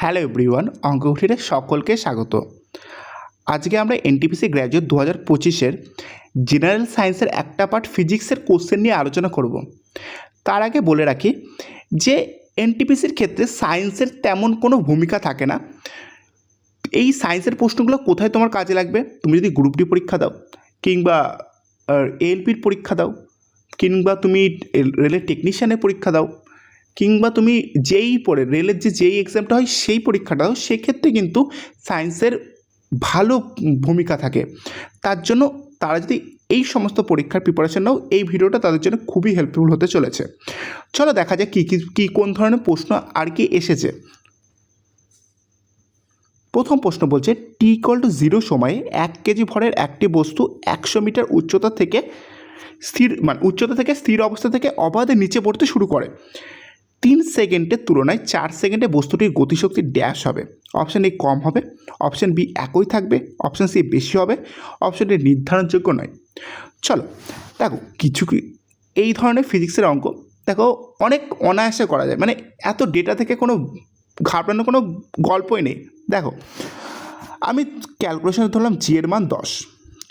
Hello everyone, অঙ্কঘটিতে সকলকে স্বাগত। আজকে আমরা এনটিপিসি গ্র্যাজুয়েট 2025-এর জেনারেল সায়েন্সের একটা পার্ট ফিজিক্সের কোশ্চেন নিয়ে আলোচনা করব। তার আগে বলে রাখি যে এনটিপিসির ক্ষেত্রে সায়েন্সের তেমন কোনো ভূমিকা থাকে না। এই সায়েন্সের প্রশ্নগুলো কোথায় তোমার কাজে লাগবে? তুমি যদি গ্রুপ ডি পরীক্ষা দাও, কিংবা এএলপির পরীক্ষা দাও, কিংবা তুমি রেলের টেকনিশিয়ানের পরীক্ষা দাও, কিংবা তুমি যেই পড়ে রেলের যেই এক্সামটা হয় সেই পরীক্ষাটা দাও, সেক্ষেত্রে কিন্তু সায়েন্সের ভালো ভূমিকা থাকে। তার জন্য তারা যদি এই সমস্ত পরীক্ষার প্রিপারেশন নাও, এই ভিডিওটা তাদের জন্য খুবই হেল্পফুল হতে চলেছে। চলো দেখা যাক কী কোন ধরনের প্রশ্ন আর কি এসেছে। প্রথম প্রশ্ন বলছে t=0 সময়ে 1 কেজি ভরের একটি বস্তু 100 মিটার উচ্চতা থেকে স্থির অবস্থা থেকে অবাধে নিচে পড়তে শুরু করে। 3 সেকেন্ডের তুলনায় 4 সেকেন্ডে বস্তুটির গতিশক্তি ড্যাশ হবে। অপশান এ কম হবে, অপশান বি একই থাকবে, অপশান সি বেশি হবে, অপশান ডি নির্ধারণযোগ্য নয়। চলো দেখো, কিছু এই ধরনের ফিজিক্সের অঙ্ক দেখো অনেক অনায়াসে করা যায়, মানে এত ডেটা থেকে কোনো ঘাবড়ানোর কোনো গল্পই নেই। দেখো, আমি ক্যালকুলেশনে ধরলাম জি এর মান 10,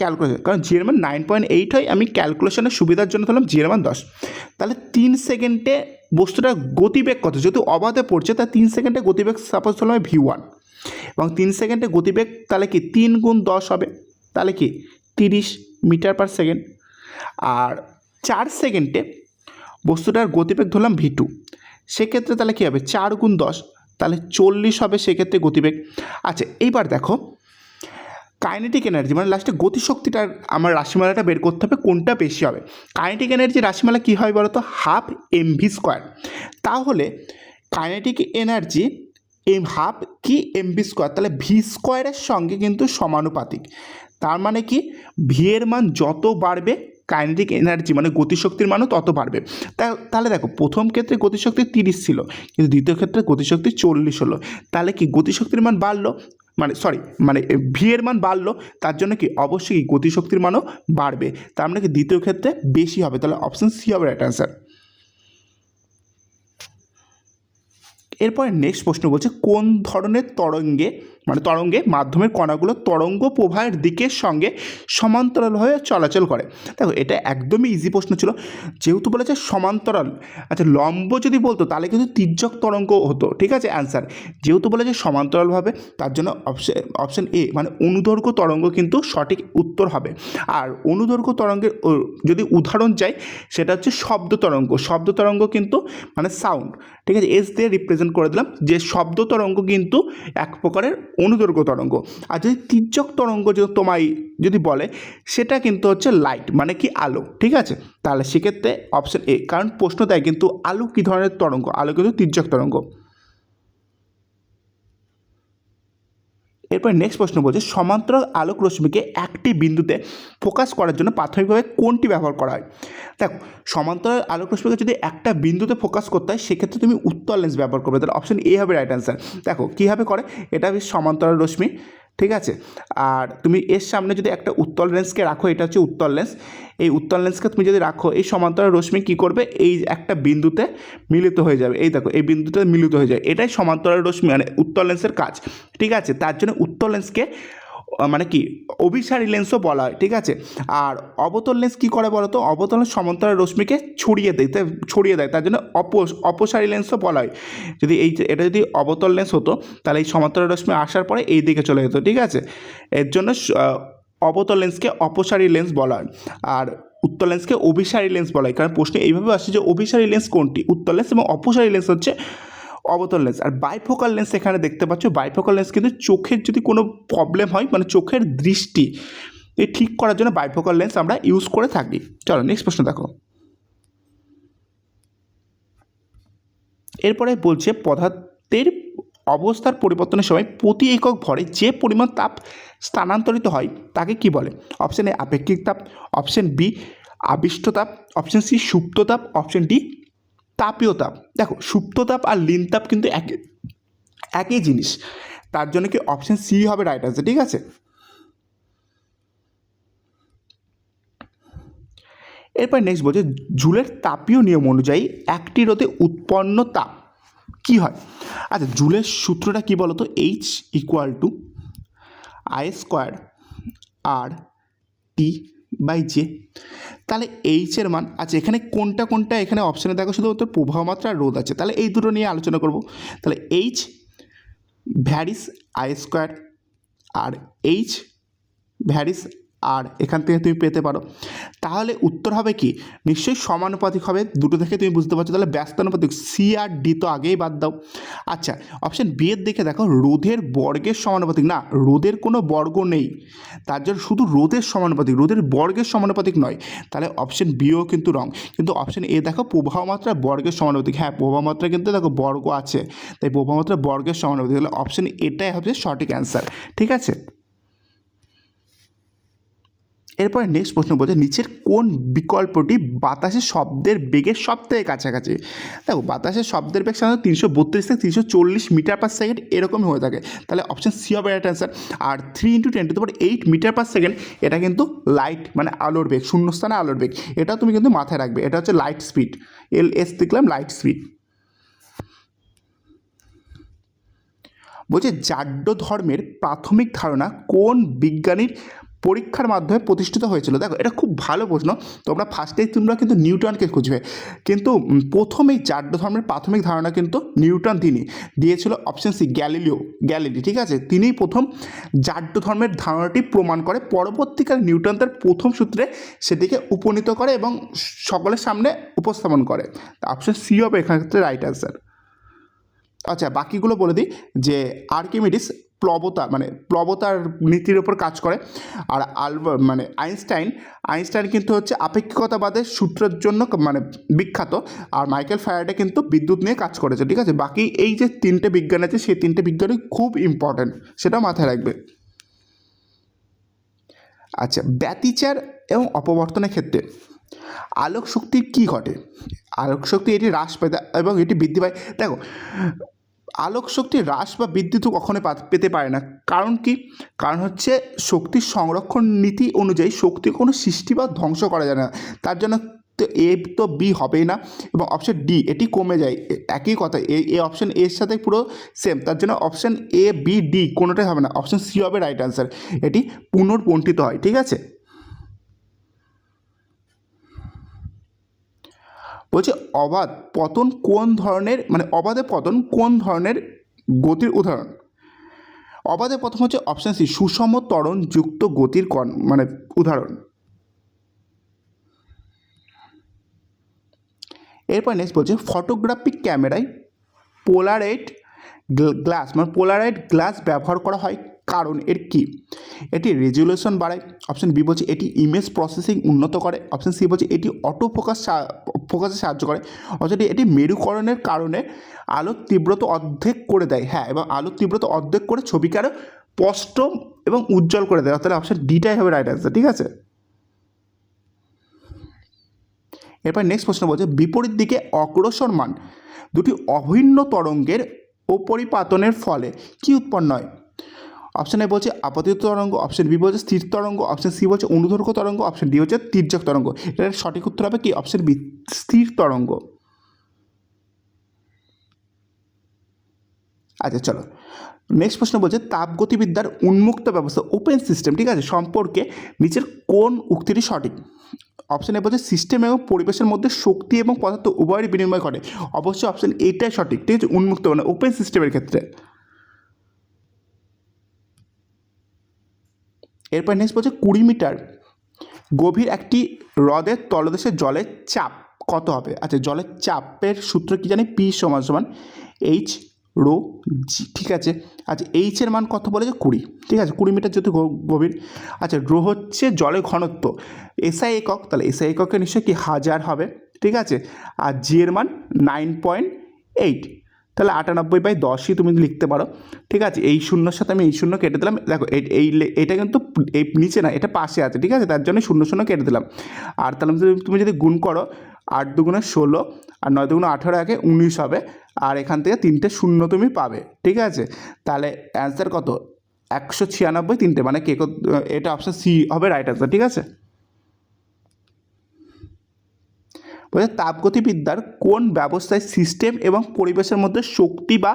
ক্যালকুলেশন, কারণ জি এর মান 9.8 হয়, আমি ক্যালকুলেশনের সুবিধার জন্য ধরলাম জি এর মান 10। তাহলে 3 সেকেন্ডে বস্তুটার গতিবেগ কত? যেহেতু অবাধে পড়ছে, তাই 3 সেকেন্ডে গতিবেগ সাপোজ ধরলাম v1, এবং 3 সেকেন্ডে গতিবেগ তাহলে কি 3 গুণ 10 হবে, তাহলে কি 30 মিটার পার সেকেন্ড। আর 4 সেকেন্ডে বস্তুটার গতিবেগ ধরলাম v2, সেক্ষেত্রে তাহলে কী হবে 4 গুণ 10, তাহলে 40 হবে সেক্ষেত্রে গতিবেগ। আচ্ছা, এইবার দেখো কাইনেটিক এনার্জি মানে লাস্টে গতিশক্তিটার আমার রাশিমালাটা বের করতে হবে কোনটা বেশি হবে। কাইনেটিক এনার্জি রাশিমালা কী হয় বলো তো? Half mv²। তাহলে কাইনেটিক এনার্জি হাফ কি mv², তাহলে v² সঙ্গে কিন্তু সমানুপাতিক। তার মানে কি ভি এর মান যত বাড়বে কাইনেটিক এনার্জি মানে গতিশক্তির মানও তত বাড়বে। তাহলে দেখো, প্রথম ক্ষেত্রে গতিশক্তি 30 ছিল, কিন্তু দ্বিতীয় ক্ষেত্রে গতিশক্তি 40 হলো। তাহলে কি গতিশক্তির মান বাড়লো, মানে ভি এর মান বাড়লো, তার জন্য কি অবশ্যই গতিশক্তির মানও বাড়বে। তার মানে কি দ্বিতীয় ক্ষেত্রে বেশি হবে। তাহলে অপশান সি হবে রাইট অ্যান্সার। এরপরে নেক্সট প্রশ্ন বলছে কোন ধরনের তরঙ্গে মাধ্যমের কণাগুলো তরঙ্গ প্রবাহের দিকের সঙ্গে সমান্তরালভাবে চলাচল করে। দেখো, এটা একদমই ইজি প্রশ্ন ছিল, যেহেতু বলেছে সমান্তরাল। আচ্ছা, লম্ব যদি বলতো তাহলে কিন্তু তির্যক তরঙ্গ হতো, ঠিক আছে অ্যান্সার। যেহেতু বলেছে সমান্তরালভাবে, তার জন্য অপশান এ মানে অনুদৈর্ঘ্য তরঙ্গ কিন্তু সঠিক উত্তর হবে। আর অনুদৈর্ঘ্য তরঙ্গের যদি উদাহরণ চাই, সেটা হচ্ছে শব্দ তরঙ্গ কিন্তু মানে সাউন্ড, ঠিক আছে, এস দিয়ে রিপ্রেজেন্ট করে দিলাম যে শব্দ তরঙ্গ কিন্তু এক প্রকারের অনুদৈর্ঘ্য তরঙ্গ। আর যদি তির্যক তরঙ্গ তোমায় যদি বলে, সেটা কিন্তু হচ্ছে লাইট মানে কি আলো, ঠিক আছে। তাহলে সেক্ষেত্রে অপশন এ, কারণ প্রশ্ন দেয় কিন্তু আলো কী ধরনের তরঙ্গ, আলো কিন্তু তির্যক তরঙ্গ। এরপর নেক্সট প্রশ্ন বলছে সমান্তরাল আলোক রশ্মিকে একটি বিন্দুতে ফোকাস করার জন্য প্রাথমিকভাবে কোনটি ব্যবহার করা হয়? দেখো, সমান্তরাল আলোক রশ্মিকে যদি একটা বিন্দুতে ফোকাস করতে হয়, সেক্ষেত্রে তুমি উত্তল লেন্স ব্যবহার করবে। তাহলে অপশন এ হবে রাইট অ্যান্সার। দেখো কীভাবে করে, এটা সমান্তরাল রশ্মি, ঠিক আছে, আর তুমি এর সামনে যদি একটা উত্তল লেন্সকে রাখো, এটা হচ্ছে উত্তল লেন্স, এই উত্তল লেন্সকে তুমি যদি রাখো, এই সমান্তরাল রশ্মি কী করবে, এই একটা বিন্দুতে মিলিত হয়ে যাবে। এই দেখো, এই বিন্দুতে মিলিত হয়ে যায়, এটাই সমান্তরাল রশ্মি মানে উত্তল লেন্সের কাজ, ঠিক আছে। তার জন্য উত্তল লেন্সকে মানে কি অভিসারী লেন্সও বলা হয়, ঠিক আছে। আর অবতল লেন্স কী করে বলো তো? অবতল সমান্তরাল রশ্মিকে ছড়িয়ে দেয়, তার জন্য অপসারী লেন্সও বলা হয়। যদি এটা যদি অবতল লেন্স হতো, তাহলে এই সমান্তরাল রশ্মি আসার পরে এই দিকে চলে যেত, ঠিক আছে। এর জন্য অবতল লেন্সকে অপসারী লেন্স বলা হয়, আর উত্তল লেন্সকে অভিসারী লেন্স বলা হয়। কারণ প্রশ্নে এইভাবে আসছে যে অভিসারী লেন্স কোনটি, উত্তল লেন্স, এবং অপসারী লেন্স হচ্ছে অবতল লেন্স। আর বাইফোকাল লেন্স এখানে দেখতে পাচ্ছ, বাইফোকাল লেন্স কিন্তু চোখের যদি কোনো প্রবলেম হয়, মানে চোখের দৃষ্টি ঠিক করার জন্য বাইফোকাল লেন্স আমরা ইউজ করে থাকি। চলো নেক্সট প্রশ্ন দেখো। এরপরে বলছে পদার্থের অবস্থার পরিবর্তনের সময় প্রতি একক ভরে যে পরিমাণ তাপ স্থানান্তরিত হয় তাকে কি বলে? অপশান এ আপেক্ষিক তাপ, অপশান বি আবিষ্ট তাপ, অপশান সি সুপ্ত তাপ, অপশান ডি তাপীয় তাপ। দেখো, সুপ্ত তাপ আর লীন তাপ কিন্তু একই জিনিস, তার জন্য কি অপশান সি হবে রাইট আনসার, ঠিক আছে। এরপর নেক্সট বলছে জুলের তাপীয় নিয়ম অনুযায়ী একটি রোধে উৎপন্ন তাপ কী হয়? আচ্ছা, জুলের সূত্রটা কী বলো তো? H equal to I square R T by J. তাহলে এইচের মান, আচ্ছা এখানে কোনটা কোনটা, এখানে অপশানে দেখো শুধুমাত্র প্রবাহ মাত্রা আর রোধ আছে, তাহলে এই দুটো নিয়ে আলোচনা করব। তাহলে এইচ ভ্যারিস আই স্কোয়ার আর এইচ ভ্যারিস আর এখান থেকে তুমি পেতে পারো। তাহলে উত্তর হবে কি? নিশ্চয়ই সমানুপাতিক হবে, দুটো থেকে তুমি বুঝতে পারছো। তাহলে ব্যস্তানুপাতিক, সি আর ডি তো আগেই বাদ দাও। আচ্ছা, অপশান বি এর দেখে দেখো, রোধের বর্গের সমানুপাতিক, না রোধের কোনো বর্গ নেই, তার জন্য শুধু রোধের সমানুপাতিক, রোধের বর্গের সমানুপাতিক নয়। তাহলে অপশান বিও কিন্তু রং। কিন্তু অপশান এ দেখো প্রবাহ মাত্রা বর্গের সমানুপাতিক, হ্যাঁ প্রবাহ মাত্রা কিন্তু দেখো বর্গ আছে, তাই প্রবাহ মাত্রা বর্গের সমানুপাতিক। তাহলে অপশান এটাই হবে সঠিক অ্যান্সার। ঠিক আছে, এরপরে নেক্সট প্রশ্ন বলছে, নিচের কোন বিকল্পটি বাতাসের শব্দের বেগের সবথেকে কাছাকাছি? দেখো বাতাসের শব্দের বেগ সাধারণত 332 থেকে 340 মিটার পার সেকেন্ড এরকমই হয়ে থাকে। তাহলে অপশান সি হবে রাইট অ্যান্সার। আর 3 × 10⁸ মিটার পার সেকেন্ড এটা কিন্তু লাইট মানে আলোর বেগ, শূন্যস্থানে আলোর বেগ, এটাও তুমি কিন্তু মাথায় রাখবে। এটা হচ্ছে লাইট স্পিড, LS দেখলাম লাইট স্পিড। বলছে জাড্য ধর্মের প্রাথমিক ধারণা কোন বিজ্ঞানীর পরীক্ষার মাধ্যমে প্রতিষ্ঠিত হয়েছিল? দেখো এটা খুব ভালো প্রশ্ন। তোমরা ফার্স্টেই তোমরা কিন্তু নিউটনকে খুঁজবে, কিন্তু প্রথমেই জাড্য ধর্মের প্রাথমিক ধারণা কিন্তু নিউটন তিনি দিয়েছিল। Option C Galilei. ঠিক আছে, তিনিই প্রথম জাড্য ধর্মের ধারণাটি প্রমাণ করে। পরবর্তীকালে নিউটন তার প্রথম সূত্রে সেটিকে উপনীত করে এবং সকলের সামনে উপস্থাপন করে। অপশন সি হবে এখানে রাইট অ্যান্সার। আচ্ছা, বাকিগুলো বলে দিই যে আর্কিমিডিস প্লবতার নীতির ওপর কাজ করে। আর আইনস্টাইন কিন্তু হচ্ছে আপেক্ষিকতাবাদের সূত্রের জন্য বিখ্যাত। আর মাইকেল ফ্যারাডে কিন্তু বিদ্যুৎ নিয়ে কাজ করেছে। ঠিক আছে, বাকি এই যে তিনটে বিজ্ঞান আছে সেই তিনটে বিজ্ঞানই খুব ইম্পর্ট্যান্ট, সেটা মাথায় রাখবে। আচ্ছা, ব্যতিচার এবং অপবর্তনের ক্ষেত্রে আলোক শক্তির কী ঘটে? আলোক শক্তি এটি হ্রাস পায় এবং এটি বৃদ্ধি পায়। দেখো আলোক শক্তি হ্রাস বা বৃদ্ধি তো কখনোই পেতে পারে না। কারণ কি? কারণ হচ্ছে শক্তির সংরক্ষণ নীতি অনুযায়ী শক্তি কোনো সৃষ্টি বা ধ্বংস করা যায় না, তার জন্য তো এ তো বি হবেই না। এবং অপশান ডি এটি কমে যায়, একই কথা, এ অপশান এর সাথে পুরো সেম, তার জন্য অপশান এ বি ডি কোনোটাই হবে না, অপশান সি হবে রাইট অ্যান্সার। এটি পুনর্বণ্টিত হয়। ঠিক আছে, বলছে অবাধে পতন কোন ধরনের গতির উদাহরণ? অবাধে পতন হচ্ছে অপশান সি সুষম ত্বরণ যুক্ত গতির উদাহরণ। এরপর নেক্সট বলছে ফটোগ্রাফিক ক্যামেরায় পোলারাইড গ্লাস ব্যবহার করা হয়, কারণ এর কি? এটি রেজুলেশন বাড়ায়। অপশান বি বলছে এটি ইমেজ প্রসেসিং উন্নত করে। অপশান সি বলছে এটি ফোকাসে সাহায্য করে। অপশান ডি এটি মেরুকরণের কারণে আলোর তীব্রতা অর্ধেক করে দেয়। হ্যাঁ, এবং আলোর তীব্রতা অর্ধেক করে ছবিকে আরও স্পষ্ট এবং উজ্জ্বল করে দেয়। তাহলে অপশান ডিটাই হবে রাইট অ্যান্সার। ঠিক আছে, এরপর নেক্সট প্রশ্ন বলছে বিপরীত দিকে অগ্রসরমান দুটি অভিন্ন তরঙ্গের অপরিপাতনের ফলে কি উৎপন্ন হয়? অপশান এ বলছে আপতিত তরঙ্গ, অপশান বি বলছে স্থির তরঙ্গ, অপশান সি বলছে অনুদৈর্ঘ্য তরঙ্গ, অপশান ডি হচ্ছে তির্যক তরঙ্গ। এটার সঠিক উত্তর হবে কি? অপশান বি স্থির তরঙ্গ। আচ্ছা চলো নেক্সট প্রশ্ন বলছে তাপগতিবিদ্যার উন্মুক্ত ব্যবস্থা ওপেন সিস্টেম, ঠিক আছে, সম্পর্কে নিচের কোন উক্তিটি সঠিক? অপশান এ বলছে সিস্টেম এবং পরিবেশের মধ্যে শক্তি এবং পদার্থ উভয়েরই বিনিময় ঘটে। অবশ্যই অপশান এটাই সঠিক। ঠিক আছে, উন্মুক্ত ওপেন সিস্টেমের ক্ষেত্রে। এরপর নেক্সট বলছে 20 মিটার গভীর একটি হ্রদের তলদেশে জলের চাপ কত হবে? আচ্ছা, জলের চাপের সূত্র কি জানি? পি সমান এইচ রো জি। ঠিক আছে, আচ্ছা এইচের মান কত বলেছে? 20। ঠিক আছে, 20 মিটার যেহেতু গভীর। আচ্ছা, রো হচ্ছে জলের ঘনত্ব, এসআই একক, তাহলে এসআই এককে নিশ্চয়ই কি 1000 হবে। ঠিক আছে, আর জি এর মান 9.8, তাহলে 98/10ই তুমি লিখতে পারো। ঠিক আছে, এই শূন্যর সাথে আমি এই শূন্য কেটে দিলাম। দেখো এইটা কিন্তু এই নিচে না, এটা পাশে আছে। ঠিক আছে, তার জন্য শূন্য কেটে দিলাম। আর তাহলে তুমি যদি গুণ করো 8 দুগুণে 16 আর 9 দুগুণে 18 আগে 19 হবে। আর এখান থেকে 3টে শূন্য তুমি পাবে। ঠিক আছে, তাহলে অ্যান্সার কত? 196 3টে, মানে এটা অপশান সি হবে রাইট অ্যান্সার। ঠিক আছে, বলছে তাপগতিবিদ্যার কোন ব্যবস্থায় সিস্টেম এবং পরিবেশের মধ্যে শক্তি বা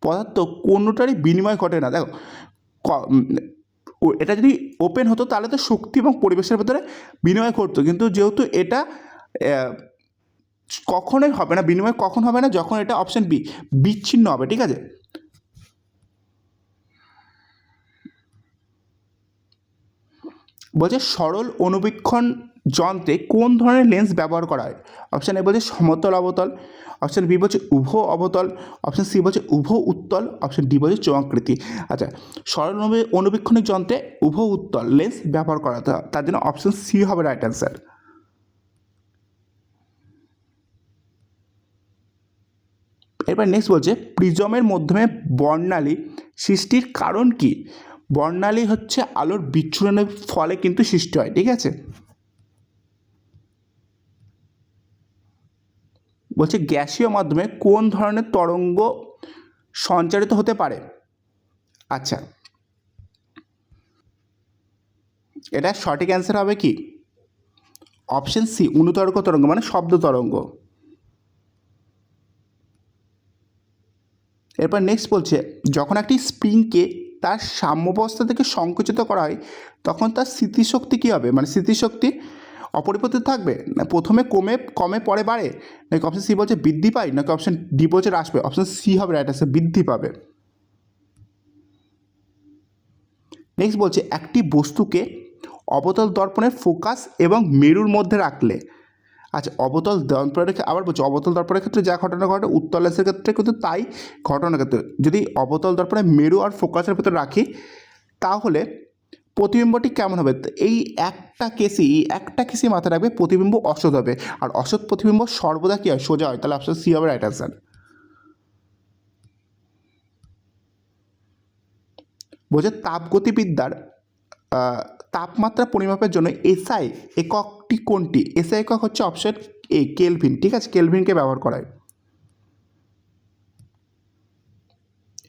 পদার্থ কোনোটারই বিনিময় ঘটে না। দেখো এটা যদি ওপেন হতো তাহলে তো শক্তি এবং পরিবেশের ভেতরে বিনিময় ঘটতো, কিন্তু যেহেতু এটা কখনোই হবে না, বিনিময় কখন হবে না, যখন এটা অপশান বি বিচ্ছিন্ন হবে। ঠিক আছে, বলছে সরল অনুবীক্ষণ যন্ত্রে কোন ধরনের লেন্স ব্যবহার করা হয়। অপশান এ বলছে সমতল অবতল, অপশান বি বলছে উভ অবতল, অপশান সি বলছে উভ উত্তল, অপশান ডি বলছে চৌকৃতি। আচ্ছা, সরল অনুবীক্ষণিক যন্ত্রে উভ উত্তল লেন্স ব্যবহার করা, তার জন্য অপশান সি হবে রাইট অ্যান্সার। এবার নেক্সট বলছে প্রিজমের মাধ্যমে বর্ণালী সৃষ্টির কারণ কি। বর্ণালী হচ্ছে আলোর বিচ্ছুরণের ফলে কিন্তু সৃষ্টি হয়। ঠিক আছে, বলছে গ্যাসীয় মাধ্যমে কোন ধরনের তরঙ্গ সঞ্চারিত হতে পারে। আচ্ছা, এটা সঠিক অ্যান্সার হবে কি অপশন সি অনুতরঙ্গ তরঙ্গ, মানে শব্দ তরঙ্গ। এরপর নেক্সট বলছে যখন একটি স্প্রিংকে তার সাম্যাবস্থা থেকে সংকুচিত করা হয় তখন তার স্মৃতিশক্তি কী হবে, মানে স্মৃতিশক্তি অপরিবর্তিত থাকবে, না প্রথমে কমে পরে বাড়ে, নাকি অপশন সি বলছে বৃদ্ধি পায়, নাকি অপশন ডি বলছে হ্রাস পায়। অপশন সি হবে রাইট আনসার, বৃদ্ধি পাবে। নেক্সট বলছে একটি বস্তুকে অবতল দর্পণের ফোকাস এবং মেরুর মধ্যে রাখলে। আচ্ছা, অবতল দর্পণের আবার বলছি অবতল দর্পণের ক্ষেত্রে যা ঘটনা ঘটে উত্তল লেন্সের ক্ষেত্রে কিন্তু তাই ঘটনা ক্ষেত্রে যদি অবতল দর্পণে মেরু আর ফোকাসের ভেতরে রাখি তাহলে প্রতিবিম্বটি কেমন হবে। এই একটা কেসই মাথায় রাখবে, প্রতিবিম্ব অসৎ হবে, আর অসৎ প্রতিবিম্ব সর্বদা কী হয়, সোজা হয়। তাহলে অপশন সি হবে রাইট আনসার। বলছে তাপগতিবিদ্যার তাপমাত্রা পরিমাপের জন্য এসআই এককটি কোনটি। এসআই একক হচ্ছে অপশন এ কেলভিন। ঠিক আছে, কেলভিনকে ব্যবহার করা হয়।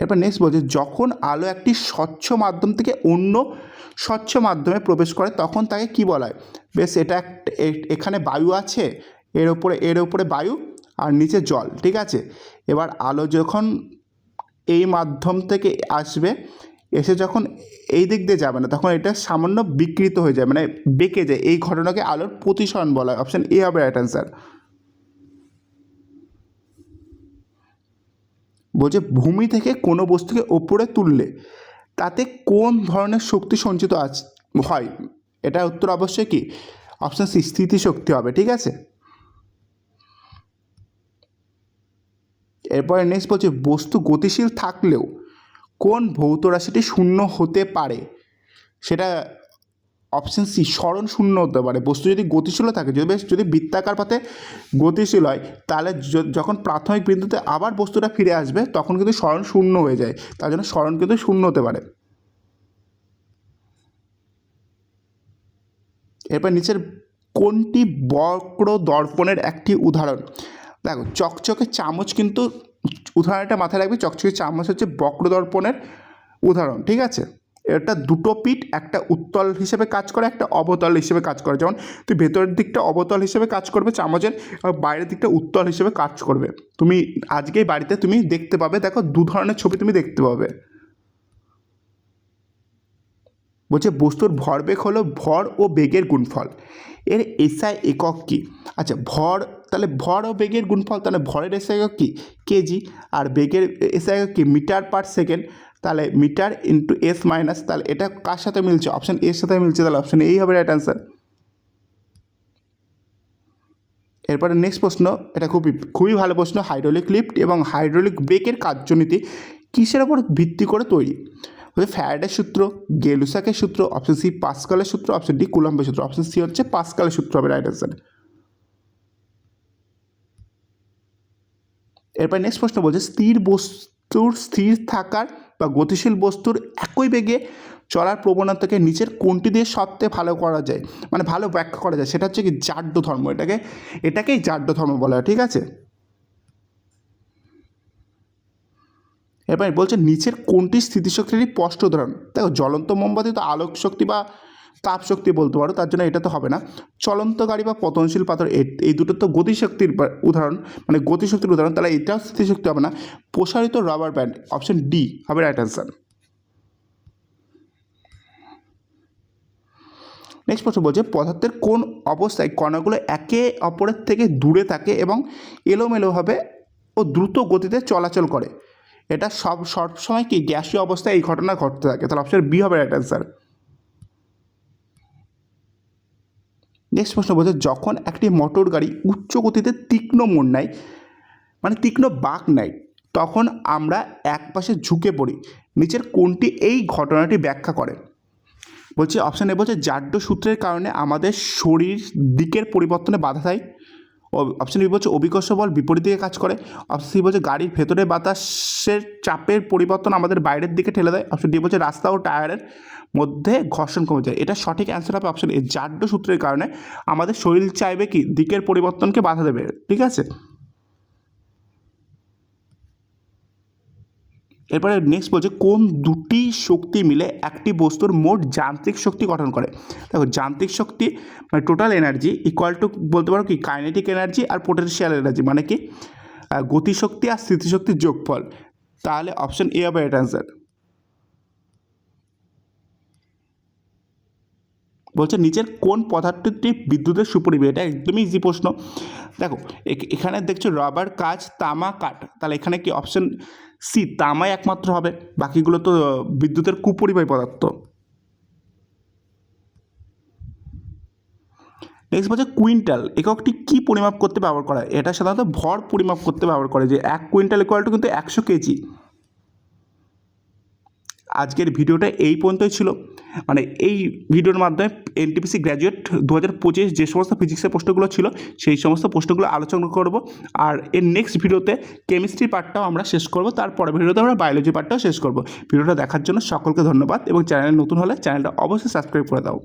এরপর নেক্সট বলছে যখন আলো একটি স্বচ্ছ মাধ্যম থেকে অন্য স্বচ্ছ মাধ্যমে প্রবেশ করে তখন তাকে কি বলা হয়। বেশ, এটা এখানে বায়ু আছে, এর উপরে বায়ু আর নিচে জল। ঠিক আছে, এবার আলো যখন এই মাধ্যম থেকে আসবে, এসে যখন এই দিক দিয়ে যাবে না তখন এটা সামান্য বিকৃত হয়ে যায়, মানে বেঁকে যায়, এই ঘটনাকে আলোর প্রতিসরণ বলা হয়। অপশান এ হবে রাইট অ্যান্সার। বলছে ভূমি থেকে কোনো বস্তুকে ওপরে তুললে তাতে কোন ধরনের শক্তি সঞ্চিত হয়। এটা উত্তর অবশ্যই কি অপশান সি স্থিতিশক্তি হবে। ঠিক আছে, এরপরে নেক্সট বলছে বস্তু গতিশীল থাকলেও কোন ভৌত রাশিটি শূন্য হতে পারে। সেটা অপশান সি স্মরণ শূন্য হতে পারে। বস্তু যদি গতিশীল থাকে, যদি বৃত্তাকার পথে গতিশীল হয় তাহলে যখন প্রাথমিক বিন্দুতে আবার বস্তুটা ফিরে আসবে তখন কিন্তু স্মরণ শূন্য হয়ে যায়, তার জন্য স্মরণ কিন্তু শূন্য হতে পারে। এরপর নিচের কোনটি বক্র দর্পণের একটি উদাহরণ। দেখো চকচকে চামচ কিন্তু উদাহরণটা মাথায় রাখবে, চকচকে চামচ হচ্ছে বক্র দর্পণের উদাহরণ। ঠিক আছে, এটা দুটো পিঠ, একটা উত্তল হিসেবে কাজ করে, একটা অবতল হিসেবে কাজ করে। যেমন তুই ভেতরের দিকটা অবতল হিসেবে কাজ করবে চামচের, আর বাইরের দিকটা উত্তল হিসেবে কাজ করবে। তুমি আজকেই বাড়িতে তুমি দেখতে পাবে, দেখো দু ধরনের ছবি তুমি দেখতে পাবে। বলছে বস্তুর ভরবেগ হলো ভর ও বেগের গুণফল, এর এসআই একক কী। আচ্ছা, তাহলে ভর ও বেগের গুণফল, তাহলে ভরের এসআই একক কী কেজি, আর বেগের এসআই একক কী মিটার পার সেকেন্ড, তাহলে মিটার ইন্টু এস মাইনাস, তাহলে এটা কার সাথে মিলছে, অপশান এর সাথে মিলছে, তাহলে অপশান এই হবে রাইট অ্যান্সার। এরপরে নেক্সট প্রশ্ন, এটা খুবই ভালো প্রশ্ন, হাইড্রোলিক লিফট এবং হাইড্রোলিক ব্রেকের কার্যনীতি কিসের ওপর ভিত্তি করে তৈরি। ফ্যারাডের সূত্র, গেলুসাকের সূত্র, অপশন সি পাস্কালের সূত্র, অপশন ডি কুলম্বের সূত্র। অপশন সি হচ্ছে পাস্কালের সূত্র হবে রাইট অ্যান্সার। এরপর নেক্সট প্রশ্ন বলছে স্থির বস্তুর স্থির থাকার বা গতিশীল বস্তুর একই বেগে চলার প্রবণতাকে নিচের কোনটি দিয়ে সবচেয়ে ভালো করা যায়, মানে ভালো ব্যাখ্যা করা যায়, সেটা হচ্ছে কি জাড্য ধর্ম। এটাকেই জাড্য ধর্ম বলা হয়। ঠিক আছে, এবার বলছে নিচের কোনটি স্থিতিশক্তির স্পষ্ট উদাহরণ। দেখো জ্বলন্ত মোমবাতি তো আলোক শক্তি বা তাপ শক্তি বলতে পারো, তার জন্য এটা তো হবে না। চলন্ত গাড়ি বা পতনশীল পাথর এই দুটো তো গতিশক্তির উদাহরণ, মানে গতিশক্তির উদাহরণ, তাহলে এটাও স্থিতিশক্তি হবে না। প্রসারিত রাবার ব্যান্ড, অপশন ডি হবে রাইট অ্যান্সার। নেক্সট প্রশ্ন বলছে পদার্থের কোন অবস্থায় কণাগুলো একে অপরের থেকে দূরে থাকে এবং এলোমেলোভাবে ও দ্রুত গতিতে চলাচল করে? এটা সবসময় কি গ্যাসীয় অবস্থায় এই ঘটনা ঘটতে থাকে, তাহলে অপশন বি হবে রাইট অ্যান্সার। নেক্সট প্রশ্ন বলছে যখন একটি মোটর গাড়ি উচ্চ গতিতে তীক্ষ্ণ মোড় নেয়, মানে তীক্ষ্ণ বাঁক নেয়, তখন আমরা একপাশে ঝুঁকে পড়ি, নিচের কোনটি এই ঘটনাটি ব্যাখ্যা করে? বলছে অপশান এ বলছে জাড্য সূত্রের কারণে আমাদের শরীর দিকের পরিবর্তনে বাধা দেয়। অপশান বি বলছে অভিকর্ষ বল বিপরীত দিকে কাজ করে। অপশান সি বলছে গাড়ির ভেতরে বাতাসের চাপের পরিবর্তন আমাদের বাইরের দিকে ঠেলে দেয়। অপশান ডি বলছে রাস্তা ও টায়ারের মধ্যে ঘর্ষণ কমে যায়। এটা সঠিক অ্যান্সার হবে অপশান এ, জাড্য সূত্রের কারণে আমাদের শরীর চাইবে কি দিকের পরিবর্তনকে বাধা দেবে। ঠিক আছে, এরপরে নেক্সট বলছে কোন দুটি শক্তি মিলে একটি বস্তুর মোট যান্ত্রিক শক্তি গঠন করে? দেখো যান্ত্রিক শক্তি মানে টোটাল এনার্জি ইকুয়াল টু বলতে পারো কি কাইনেটিক এনার্জি আর পোটেনশিয়াল এনার্জি, মানে কি গতিশক্তি আর স্থিতিশক্তির যোগফল। তাহলে অপশন এ হবে এটা অ্যান্সার। বলছে নিচের কোন পদার্থটি বিদ্যুতের সুপরিবাহী? এটা একদমই ইজি প্রশ্ন। দেখো এখানে দেখছো রাবার, কাঁচ, তামা, কাঠ, তাহলে এখানে কি অপশন সি তামাই একমাত্র হবে, বাকিগুলো তো বিদ্যুতের কুপরিবাহী পদার্থ। নেক্সট বলছে কুইন্টাল এককটি কী পরিমাপ করতে ব্যবহার করা হয়? এটা সাধারণত ভর পরিমাপ করতে ব্যবহার করে, যে 1 কুইন্টাল ইকুয়াল টু কিন্তু 100 কেজি। আজকের ভিডিওটা এই পর্যন্তই ছিল, মানে এই ভিডিওর মাধ্যমে এনটিপিসি গ্র্যাজুয়েট 2025 যে সমস্ত ফিজিক্সের প্রশ্নগুলো ছিল সেই সমস্ত প্রশ্নগুলো আলোচনা করব। আর এর নেক্সট ভিডিওতে কেমিস্ট্রি পার্টটাও আমরা শেষ করব, তারপরে ভিডিওতে আমরা বায়োলজি পার্টটাও শেষ করব। ভিডিওটা দেখার জন্য সকলকে ধন্যবাদ, এবং চ্যানেলে নতুন হলে চ্যানেলটা অবশ্যই সাবস্ক্রাইব করে দাও।